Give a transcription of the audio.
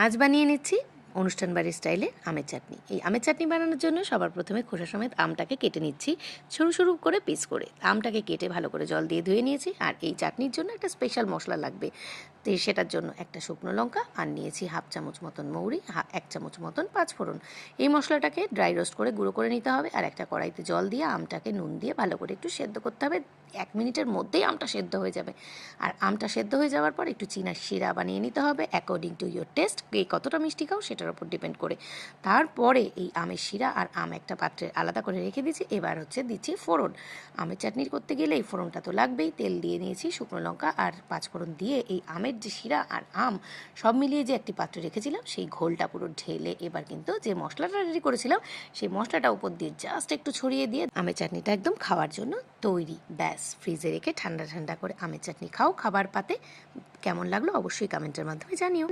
আজ বানিয়ে নিচ্ছি অনুষ্ঠান বাড়ির স্টাইলে আমের চাটনি। এই আমের চাটনি বানানোর জন্য সবার প্রথমে খোসা সমেত আমটাকে কেটে নিচ্ছি সরু সরু করে পিস করে। আমটাকে কেটে ভালো করে জল দিয়ে ধুয়ে নিয়েছি। আর এই চাটনির জন্য একটা স্পেশাল মশলা লাগবে, তো সেটার জন্য একটা শুকনো লঙ্কা আর নিয়েছি হাফ চামচ মতন মৌরি, 1 চামচ মতন পাঁচফোড়ন। এই মশলাটাকে ড্রাই রোস্ট করে গুঁড়ো করে নিতে হবে। আর একটা কড়াইতে জল দিয়ে আমটাকে নুন দিয়ে ভালো করে একটু সেদ্ধ করতে হবে। 1 মিনিটের মধ্যেই আমটা সেদ্ধ হয়ে যাবে। আর আমটা সেদ্ধ হয়ে যাওয়ার পর একটু চিনার শিরা বানিয়ে নিতে হবে অ্যাকর্ডিং টু ইয়োর টেস্ট, কে কতটা মিষ্টি খাও সেটার উপর ডিপেন্ড করে। তারপরে এই আমের শিরা আর আম একটা পাত্রে আলাদা করে রেখে দিয়েছি। এবার দিচ্ছি ফোড়ন। আমের চাটনির করতে গেলে এই ফোড়নটা তো লাগবেই। তেল দিয়ে নিয়েছি, শুকনো লঙ্কা আর পাঁচফোড়ন দিয়ে এই আমের যে শিরা আর আম সব মিলিয়ে যে একটি পাত্রে রেখেছিলাম সেই ঘোলটা পুরো ঢেলে এবার কিন্তু যে মশলাটা রেডি করেছিলাম সেই মশলাটা উপর দিয়ে জাস্ট একটু ছড়িয়ে দিয়ে আমের চাটনিটা একদম খাওয়ার জন্য তৈরি। ব্যাস, ফ্রিজে রেখে ঠান্ডা ঠান্ডা করে আমের চাটনি খাও খাবার পাতে। কেমন লাগলো অবশ্যই কমেন্টের মাধ্যমে জানিও।